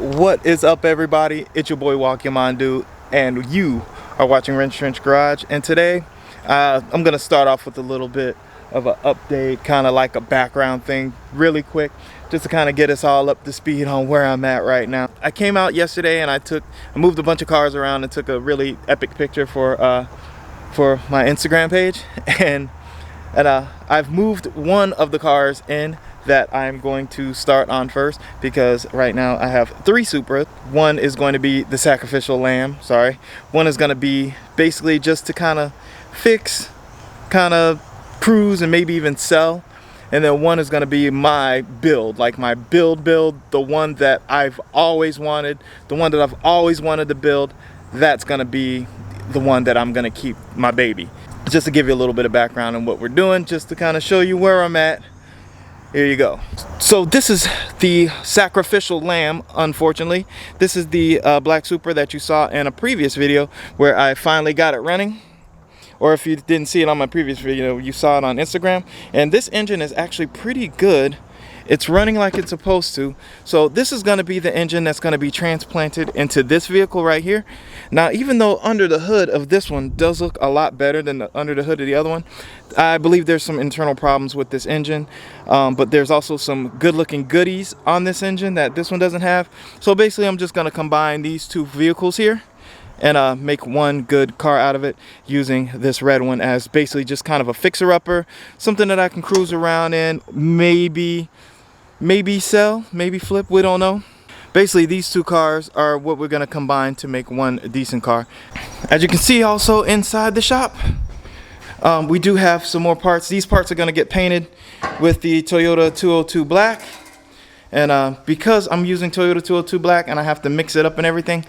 What is up, everybody? It's your boy Walk Your Mind Dude, and you are watching Wrenchrenchers Garage. And today I'm gonna start off with a little bit of an update, kind of like a background thing, really quick, just to kind of get us all up to speed on where I'm at right now. I came out yesterday and I moved a bunch of cars around and took a really epic picture for my Instagram page, and I've moved one of the cars in that I'm going to start on first, because right now I have 3 Supras. One is going to be the sacrificial lamb, one is going to be basically just to kind of fix, kind of cruise, and maybe even sell. And then one is going to be my build, like my build, the one that I've always wanted, to build. That's going to be the one that I'm going to keep my baby. Just to give you a little bit of background on what we're doing, just to kind of show you where I'm at. Here you go. So this is the sacrificial lamb. Unfortunately, this is the black Supra that you saw in a previous video where I finally got it running. Or if you didn't see it on my previous video, you saw it on Instagram. And this engine is actually pretty good. It's running like it's supposed to. So this is going to be the engine that's going to be transplanted into this vehicle right here. Now, even though under the hood of this one does look a lot better than under the hood of the other one, I believe there's some internal problems with this engine. But there's also some good looking goodies on this engine that this one doesn't have. So basically I'm just going to combine these two vehicles here and make one good car out of it, using this red one as basically just kind of a fixer-upper, something that I can cruise around in, maybe sell, maybe flip, we don't know. Basically these two cars are what we're going to combine to make one decent car. As you can see, also inside the shop, we do have some more parts. These parts are going to get painted with the Toyota 202 black, and because I'm using Toyota 202 black and I have to mix it up and everything,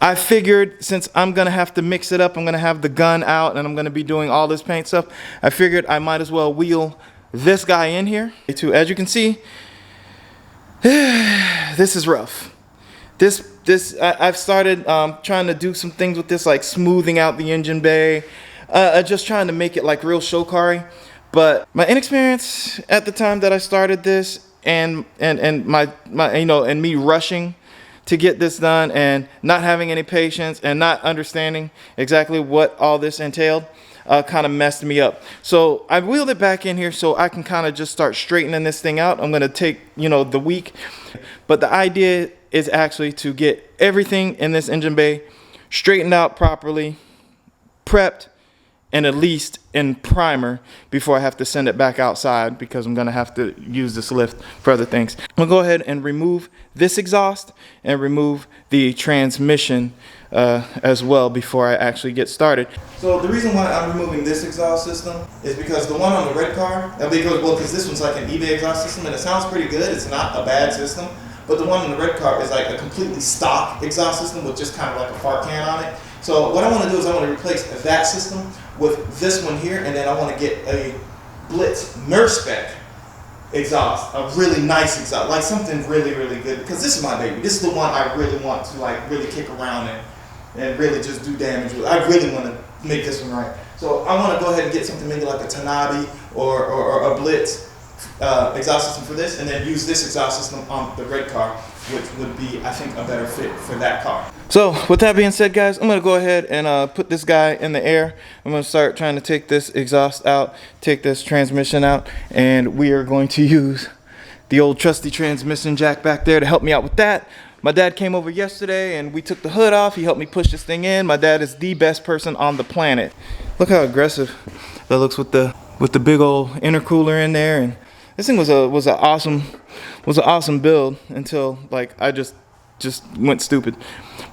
I figured since I'm going to have to mix it up, I'm going to have the gun out and I'm going to be doing all this paint stuff, I figured I might as well wheel this guy in here. As you can see, this is rough. I've started trying to do some things with this, like smoothing out the engine bay, just trying to make it like real show car-y. But my inexperience at the time that I started this, and my and me rushing to get this done and not having any patience and not understanding exactly what all this entailed, kind of messed me up. So I wheeled it back in here so I can kind of just start straightening this thing out. I'm going to take, the week. But the idea is actually to get everything in this engine bay straightened out properly, prepped, and at least in primer before I have to send it back outside, because I'm going to have to use this lift for other things. I'm going to go ahead and remove this exhaust and remove the transmission as well before I actually get started. So the reason why I'm removing this exhaust system is because the one on the red car, because this one's like an eBay exhaust system and it sounds pretty good. It's not a bad system. But the one on the red car is like a completely stock exhaust system with just kind of like a fart can on it. So what I want to do is I want to replace that system with this one here, and then I want to get a Blitz nurse spec exhaust, a really nice exhaust, like something really, really good, because this is my baby. This is the one I really want to like really kick around and really just do damage with. I really want to make this one right. So I want to go ahead and get something maybe like a Tanabe or a Blitz exhaust system for this, and then use this exhaust system on the red car, which would be, I think, a better fit for that car. So with that being said, guys, I'm going to go ahead and put this guy in the air. I'm going to start trying to take this exhaust out, take this transmission out, and we are going to use the old trusty transmission jack back there to help me out with that. My dad came over yesterday and we took the hood off. He helped me push this thing in. My dad is the best person on the planet. Look how aggressive that looks with the big old intercooler in there. And this thing was an awesome build until like I just went stupid.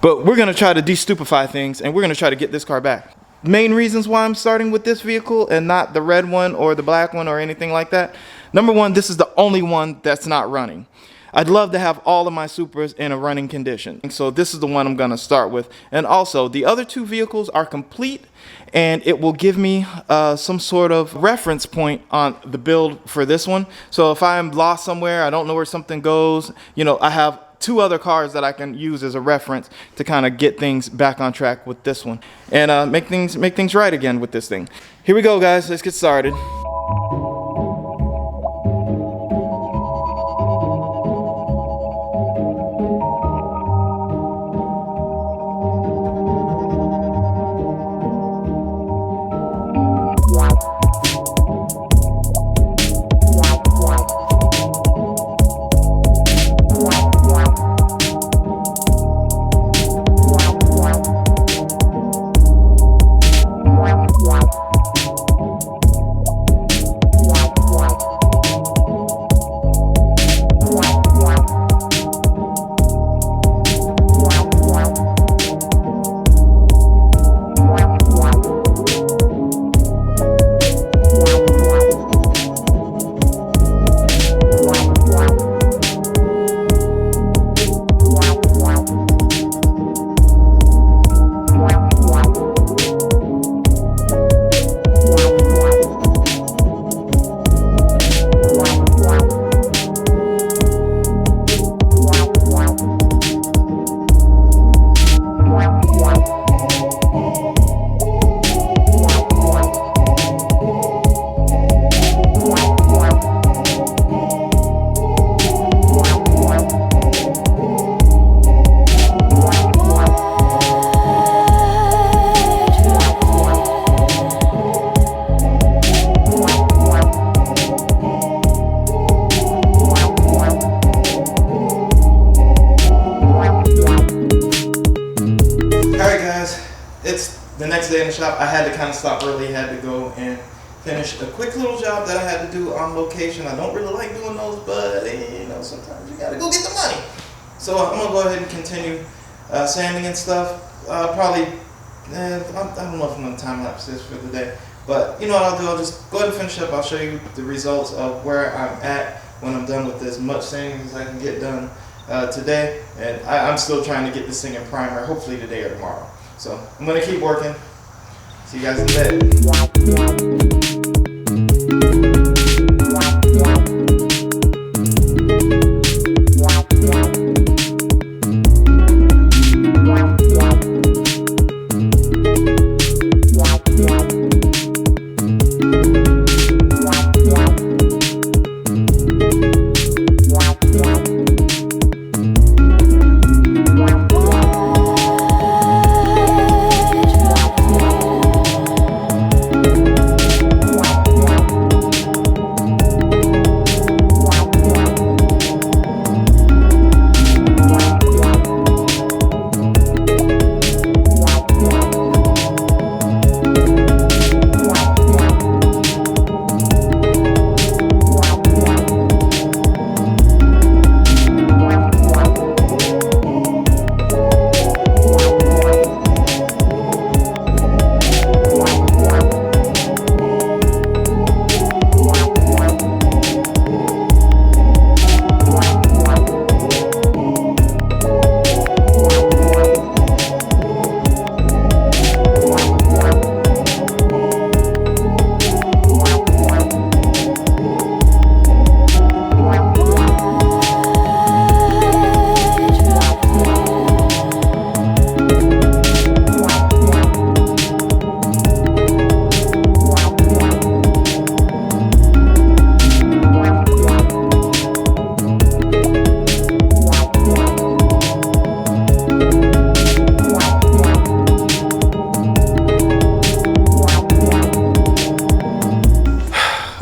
But we're gonna try to de-stupefy things, and we're gonna try to get this car back. Main reasons why I'm starting with this vehicle and not the red one or the black one or anything like that. Number one, this is the only one that's not running. I'd love to have all of my Supras in a running condition. So this is the one I'm gonna start with. And also, the other 2 vehicles are complete, and it will give me some sort of reference point on the build for this one. So if I'm lost somewhere, I don't know where something goes, I have 2 other cars that I can use as a reference to kind of get things back on track with this one, and make things right again with this thing. Here we go, guys. Let's get started. stopped early, had to go and finish a quick little job that I had to do on location. I don't really like doing those, but you know, sometimes you gotta go get the money. So I'm gonna go ahead and continue sanding and stuff. Probably, I don't know if I'm gonna time lapse this for the day, but you know what I'll do, I'll just go ahead and finish up. I'll show you the results of where I'm at when I'm done with as much sanding as I can get done today. And I'm still trying to get this thing in primer, hopefully today or tomorrow. So I'm gonna keep working. See you guys in a bit.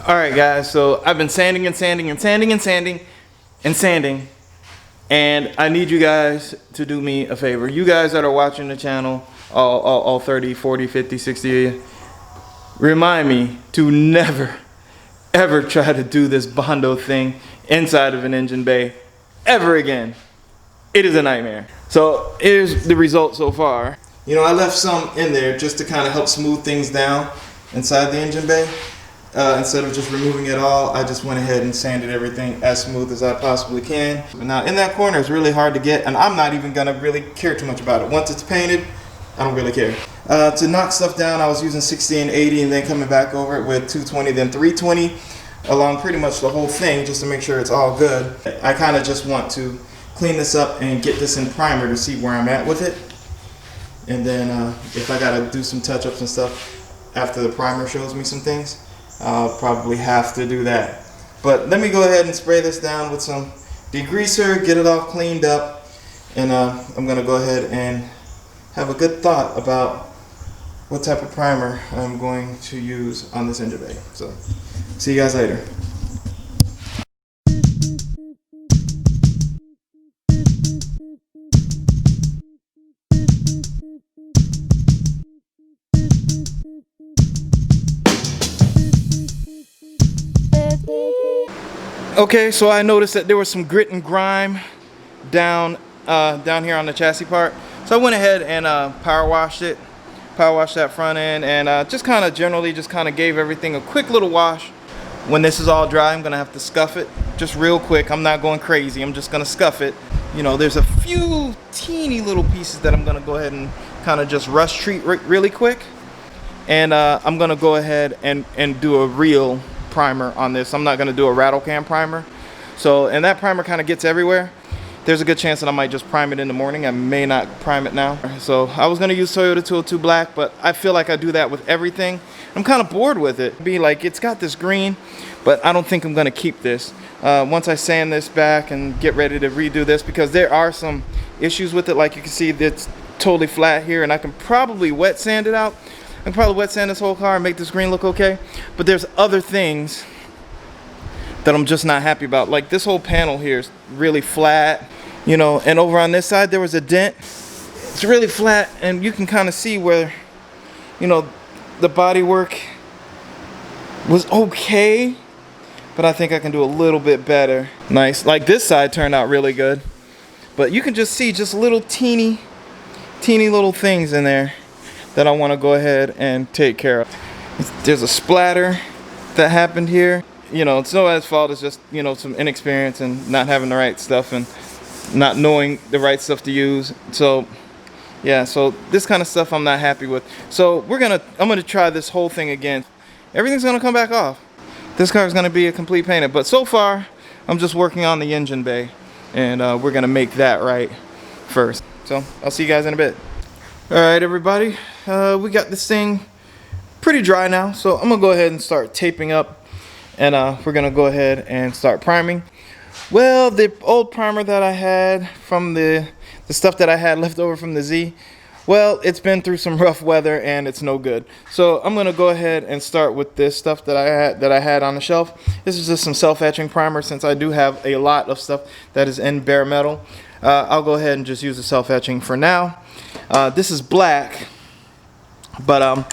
Alright guys, so I've been sanding and sanding and sanding and sanding and sanding, and I need you guys to do me a favor. You guys that are watching the channel, all 30, 40, 50, 60 of you, remind me to never, ever try to do this Bondo thing inside of an engine bay ever again. It is a nightmare. So here's the result so far. You know, I left some in there just to kind of help smooth things down inside the engine bay. Instead of just removing it all, I just went ahead and sanded everything as smooth as I possibly can. Now in that corner, it's really hard to get, and I'm not even gonna really care too much about it. Once it's painted, I don't really care. To knock stuff down, I was using 60 and 80 and then coming back over it with 220, then 320 along pretty much the whole thing just to make sure it's all good. I kind of just want to clean this up and get this in primer to see where I'm at with it. And then if I gotta do some touch-ups and stuff after the primer shows me some things, I'll probably have to do that. But let me go ahead and spray this down with some degreaser, get it all cleaned up, and I'm gonna go ahead and have a good thought about what type of primer I'm going to use on this engine bay. So, see you guys later. Okay, so I noticed that there was some grit and grime down here on the chassis part. So I went ahead and power washed that front end, and just kind of generally just kind of gave everything a quick little wash. When this is all dry, I'm gonna have to scuff it just real quick. I'm not going crazy, I'm just gonna scuff it. You know, there's a few teeny little pieces that I'm gonna go ahead and kind of just rust treat really quick. And I'm gonna go ahead and do a real primer on this. I'm not gonna do a rattle can primer. So, and that primer kind of gets everywhere. There's a good chance that I might just prime it in the morning. I may not prime it now. So I was gonna use Toyota 202 black, but I feel like I do that with everything. I'm kind of bored with it. Be like, it's got this green, but I don't think I'm gonna keep this. Once I sand this back and get ready to redo this, because there are some issues with it. Like you can see, it's totally flat here, and I can probably wet sand it out. I can probably wet sand this whole car and make this green look okay. But there's other things that I'm just not happy about. Like this whole panel here is really flat, you know, and over on this side there was a dent. It's really flat, and you can kind of see where, you know, the body work was okay, but I think I can do a little bit better. Nice. Like this side turned out really good, but you can just see just little teeny little things in there that I want to go ahead and take care of. There's a splatter that happened here. You know, it's nobody's fault. It's just, you know, some inexperience and not having the right stuff and not knowing the right stuff to use. So yeah, so this kind of stuff I'm not happy with. So I'm gonna try this whole thing again. Everything's gonna come back off. This car is gonna be a complete painted, but so far I'm just working on the engine bay, and we're gonna make that right first. So I'll see you guys in a bit. All right, everybody, we got this thing pretty dry now, so I'm gonna go ahead and start taping up, and we're gonna go ahead and start priming. Well, the old primer that I had from the stuff that I had left over from the Z, well, it's been through some rough weather and it's no good. So I'm gonna go ahead and start with this stuff that I had on the shelf. This is just some self-etching primer, since I do have a lot of stuff that is in bare metal. I'll go ahead and just use the self-etching for now. This is black, but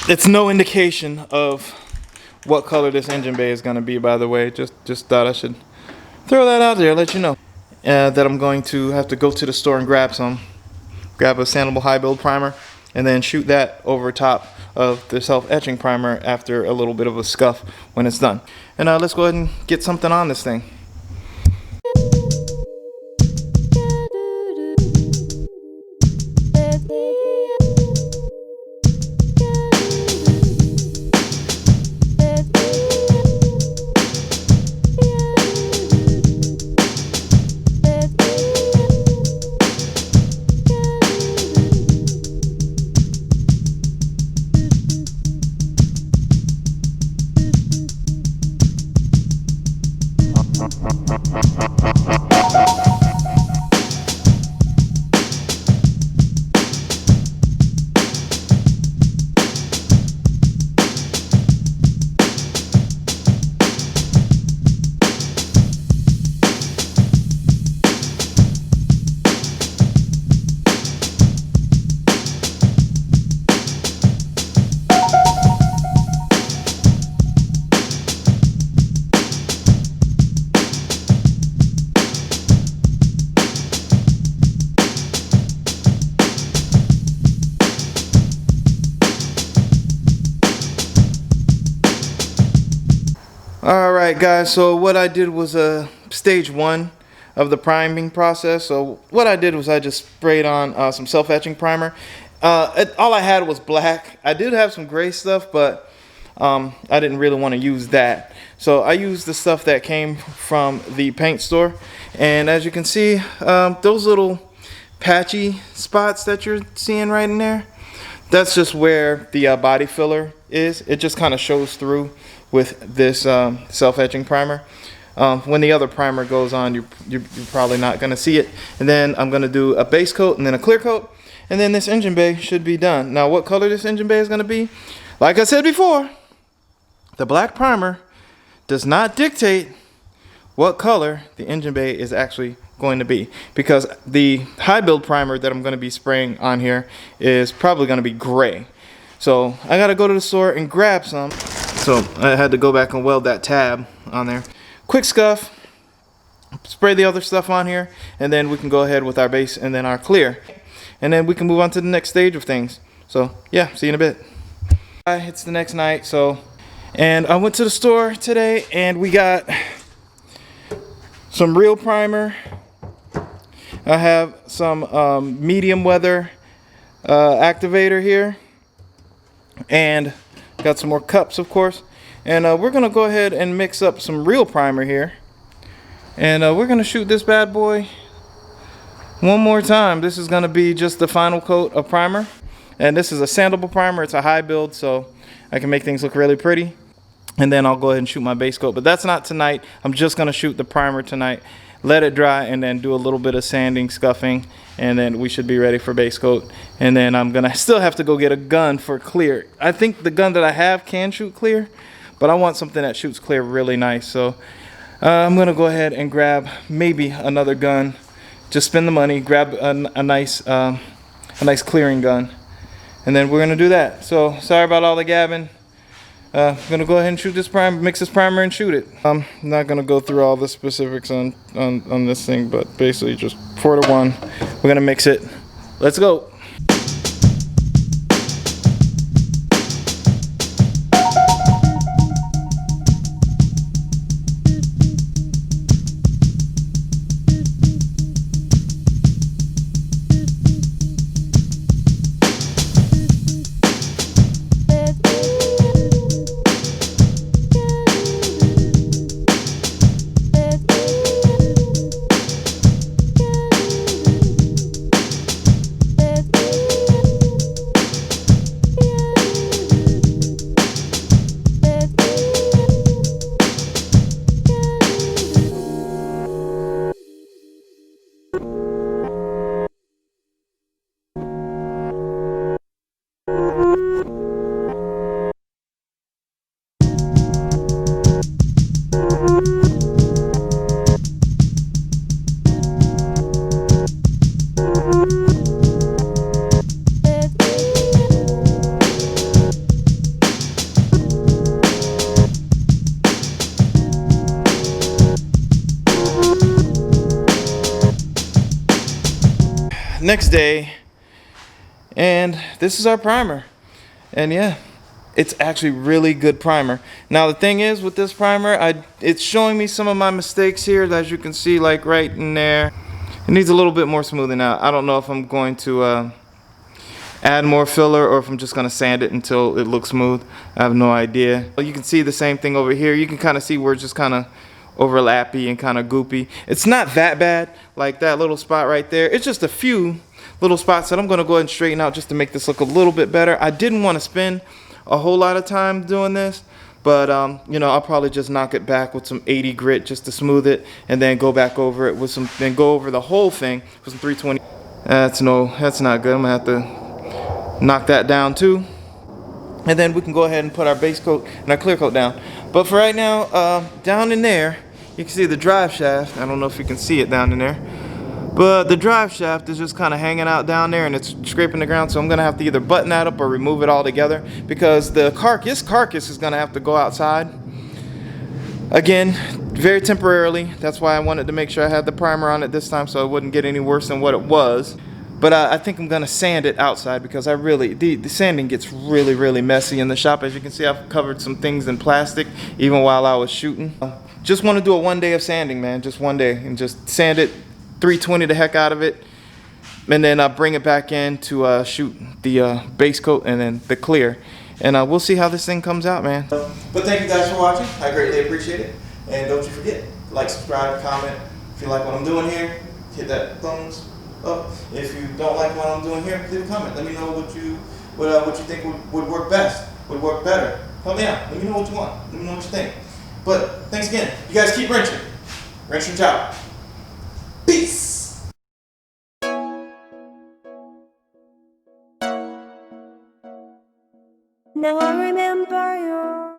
it's no indication of what color this engine bay is gonna be, by the way. Just thought I should throw that out there, let you know that I'm going to have to go to the store and grab a sandable high build primer, and then shoot that over top of the self-etching primer after a little bit of a scuff when it's done. And let's go ahead and get something on this thing. Alright guys, so what I did was stage 1 of the priming process. So what I did was I just sprayed on some self-etching primer. All I had was black. I did have some gray stuff, but I didn't really want to use that. So I used the stuff that came from the paint store. And as you can see, those little patchy spots that you're seeing right in there, that's just where the body filler is. It just kind of shows through with this self-etching primer. When the other primer goes on, you're probably not going to see it. And then I'm going to do a base coat and then a clear coat, and then this engine bay should be done. Now, what color this engine bay is going to be, like I said before, the black primer does not dictate what color the engine bay is actually going to be, because the high build primer that I'm going to be spraying on here is probably going to be gray. So I got to go to the store and grab some. So I had to go back and weld that tab on there. Quick scuff, spray the other stuff on here, and then we can go ahead with our base and then our clear. And then we can move on to the next stage of things. So yeah, see you in a bit. It's the next night, and I went to the store today and we got some real primer. I have some medium weather activator here, and got some more cups, of course. And we're gonna go ahead and mix up some real primer here, and we're gonna shoot this bad boy one more time. This is gonna be just the final coat of primer, and this is a sandable primer. It's a high build, so I can make things look really pretty. And then I'll go ahead and shoot my base coat, but that's not tonight. I'm just gonna shoot the primer tonight, let it dry, and then do a little bit of sanding, scuffing, and then we should be ready for base coat. And then I'm gonna still have to go get a gun for clear. I think the gun that I have can shoot clear, but I want something that shoots clear really nice. So I'm gonna go ahead and grab maybe another gun. Just spend the money, grab a nice clearing gun, and then we're gonna do that. So sorry about all the gabbing. I'm gonna go ahead and shoot this primer, mix this primer and shoot it. I'm not gonna go through all the specifics on this thing, but basically just 4-to-1. We're gonna mix it. Let's go. Next day, and this is our primer, and yeah, it's actually really good primer. Now the thing is with this primer, it's showing me some of my mistakes here, as you can see, like right in there. It needs a little bit more smoothing out. I don't know if I'm going to add more filler or if I'm just gonna sand it until it looks smooth. I have no idea. You can see the same thing over here. You can kind of see where it's just kind of overlappy and kind of goopy. It's not that bad, like that little spot right there. It's just a few little spots that I'm gonna go ahead and straighten out just to make this look a little bit better. I didn't want to spend a whole lot of time doing this, but you know, I'll probably just knock it back with some 80 grit just to smooth it, and then go back over it with some, then go over the whole thing with some 320. That's not good. I'm gonna have to knock that down too, and then we can go ahead and put our base coat and our clear coat down. But for right now, down in there, you can see the drive shaft. I don't know if you can see it down in there, but the drive shaft is just kind of hanging out down there and it's scraping the ground. So I'm gonna have to either button that up or remove it all together, because the carcass is gonna have to go outside again, very temporarily. That's why I wanted to make sure I had the primer on it this time so it wouldn't get any worse than what it was. But I think I'm gonna sand it outside, because I really, the sanding gets really, really messy in the shop. As you can see, I've covered some things in plastic even while I was shooting. Just wanna do a 1 day of sanding, man, just 1 day, and just sand it, 320 the heck out of it, and then bring it back in to shoot the base coat and then the clear. And we'll see how this thing comes out, man. But thank you guys for watching. I greatly appreciate it. And don't you forget, like, subscribe, comment. If you like what I'm doing here, hit that thumbs up. If you don't like what I'm doing here, leave a comment. Let me know what you think would work best, would work better. Help me out. Let me know what you want. Let me know what you think. But thanks again. You guys keep wrenching. Wrenchrenchers out. Peace. Now I remember you.